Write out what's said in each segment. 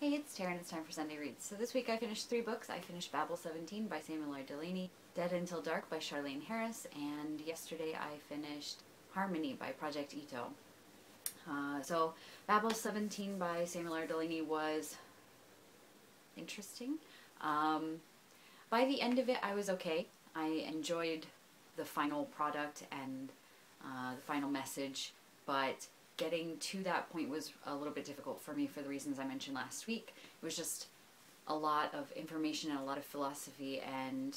Hey, it's Taryn. It's time for Sunday Reads. So this week I finished 3 books. I finished Babel 17 by Samuel R. Delaney, Dead Until Dark by Charlaine Harris, and yesterday I finished Harmony by Project Itoh. So Babel 17 by Samuel R. Delaney was interesting. By the end of it I was okay. I enjoyed the final product and the final message, but getting to that point was a little bit difficult for me for the reasons I mentioned last week. It was just a lot of information and a lot of philosophy, and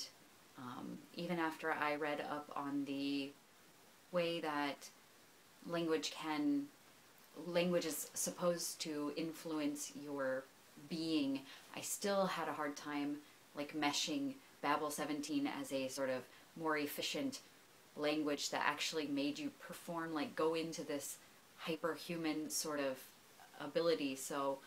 even after I read up on the way that language is supposed to influence your being, I still had a hard time like meshing Babel 17 as a sort of more efficient language that actually made you perform, like go into this hyperhuman sort of ability. So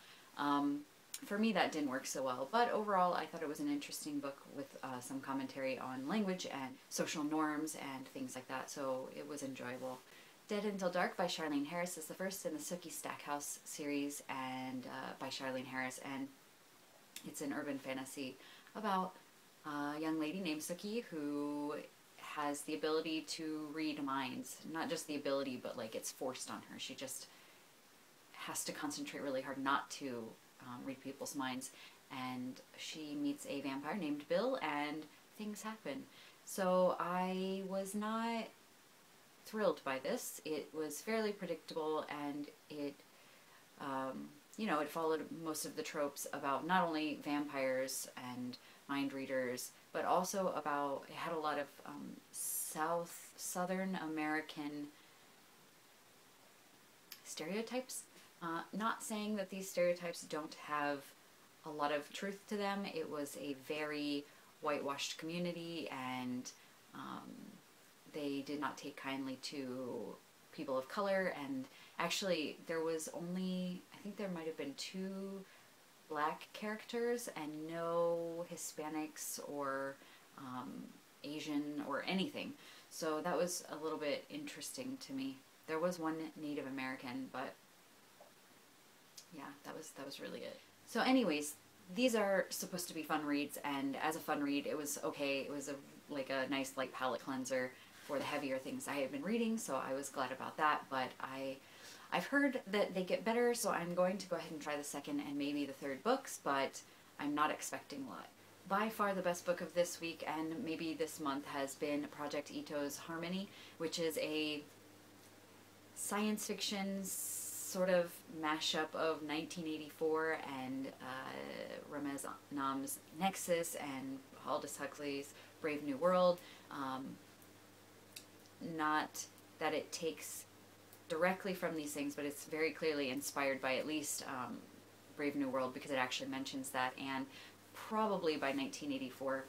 for me that didn't work so well, but overall I thought it was an interesting book with some commentary on language and social norms and things like that, so it was enjoyable. Dead Until Dark by Charlaine Harris is the first in the Sookie Stackhouse series, and by Charlaine Harris, and it's an urban fantasy about a young lady named Sookie who has the ability to read minds. Not just the ability, but like it's forced on her. She just has to concentrate really hard not to read people's minds. And she meets a vampire named Bill, and things happen. So I was not thrilled by this. It was fairly predictable, and it it followed most of the tropes about not only vampires and mind readers, but also about, it had a lot of Southern American stereotypes. Not saying that these stereotypes don't have a lot of truth to them. It was a very whitewashed community, and they did not take kindly to people of color, and actually there was only, I think there might have been 2 black characters and no Hispanics or Asian or anything. So that was a little bit interesting to me. There was one Native American, but yeah, that was really it. So anyways, these are supposed to be fun reads, and as a fun read it was okay. It was like a nice light palate cleanser for the heavier things I had been reading, so I was glad about that. But I've heard that they get better, so I'm going to go ahead and try the second and maybe the third books, but I'm not expecting a lot. By far the best book of this week and maybe this month has been Project Itoh's Harmony, which is a science fiction sort of mashup of 1984 and Ramez Nam's Nexus and Aldous Huxley's Brave New World. Not that it takes directly from these things, but it's very clearly inspired by at least Brave New World, because it actually mentions that, and probably by 1984.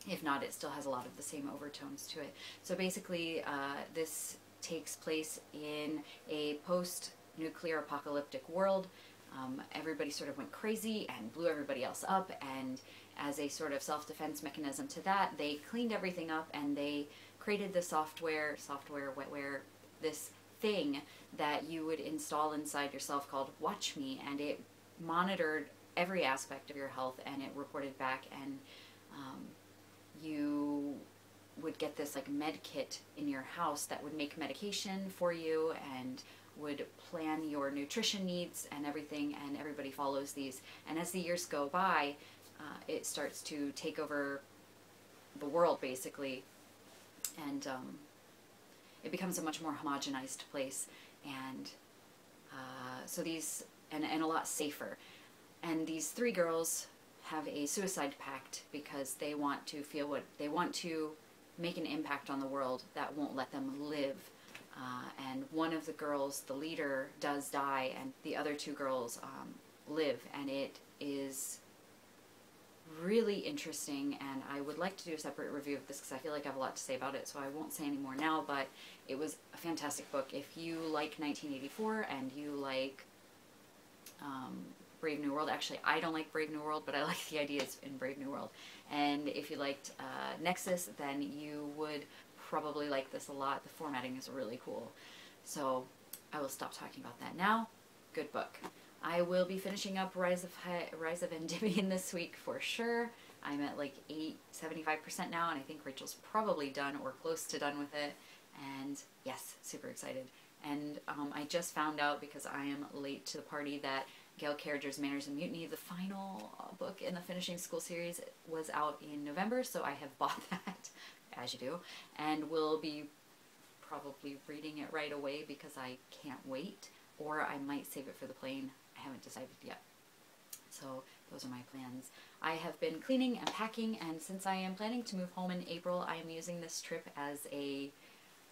If not, it still has a lot of the same overtones to it. So basically this takes place in a post-nuclear apocalyptic world. Everybody sort of went crazy and blew everybody else up, and as a sort of self-defense mechanism to that, they cleaned everything up and they created the wetware, this thing that you would install inside yourself called Watch Me, and it monitored every aspect of your health and it reported back, and you would get this like med kit in your house that would make medication for you and would plan your nutrition needs and everything, and everybody follows these. And as the years go by, it starts to take over the world basically, and it becomes a much more homogenized place, and so these, and a lot safer. And these 3 girls have a suicide pact because they want to feel what they want to make an impact on the world that won't let them live. And one of the girls, the leader, does die, and the other 2 girls live, and it is really interesting, and I would like to do a separate review of this because I feel like I have a lot to say about it, so I won't say any more now. But it was a fantastic book. If you like 1984 and you like Brave New World, actually I don't like Brave New World, but I like the ideas in Brave New World, and if you liked Nexus, then you would probably like this a lot. The formatting is really cool. So I will stop talking about that now. Good book. I will be finishing up Rise of Endymion this week for sure. I'm at like 75% now, and I think Rachel's probably done or close to done with it. And yes, super excited. And I just found out, because I am late to the party, that Gail Carriger's Manners and Mutiny, the final book in the Finishing School series, was out in November, so I have bought that, as you do, and will be probably reading it right away because I can't wait, or I might save it for the plane. I haven't decided yet. So those are my plans. I have been cleaning and packing, and since I am planning to move home in April, I am using this trip as a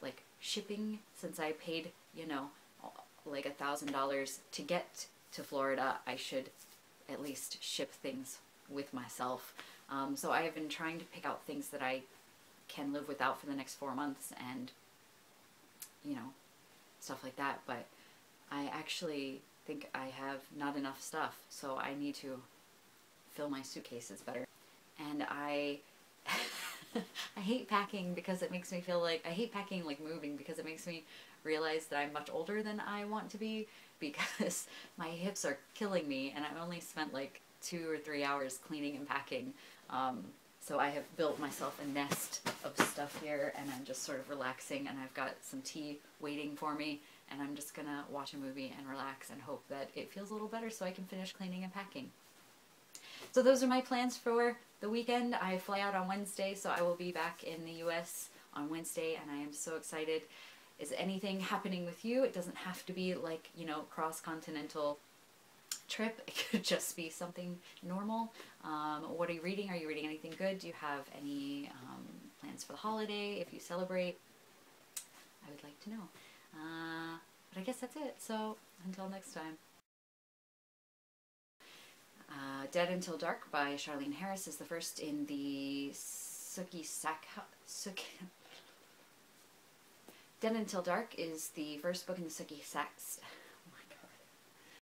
like shipping, since I paid, you know, like $1,000 to get to Florida. I should at least ship things with myself. So I have been trying to pick out things that I can live without for the next 4 months, and you know, stuff like that. But I actually think I have not enough stuff, so I need to fill my suitcases better. And I I hate packing because it makes me feel like, I hate packing like moving because it makes me realize that I'm much older than I want to be, because my hips are killing me, and I've only spent like 2 or 3 hours cleaning and packing. So I have built myself a nest of stuff here, and I'm just sort of relaxing, and I've got some tea waiting for me, and I'm just gonna watch a movie and relax and hope that it feels a little better so I can finish cleaning and packing. So those are my plans for the weekend. I fly out on Wednesday, so I will be back in the US on Wednesday, and I am so excited. Is anything happening with you? It doesn't have to be like, you know, cross-continental trip. It could just be something normal. What are you reading? Are you reading anything good? Do you have any plans for the holiday? If you celebrate, I would like to know. But I guess that's it. So until next time. Dead Until Dark by Charlaine Harris is the first in the Stackhouse. Dead Until Dark is the first book in the Sookie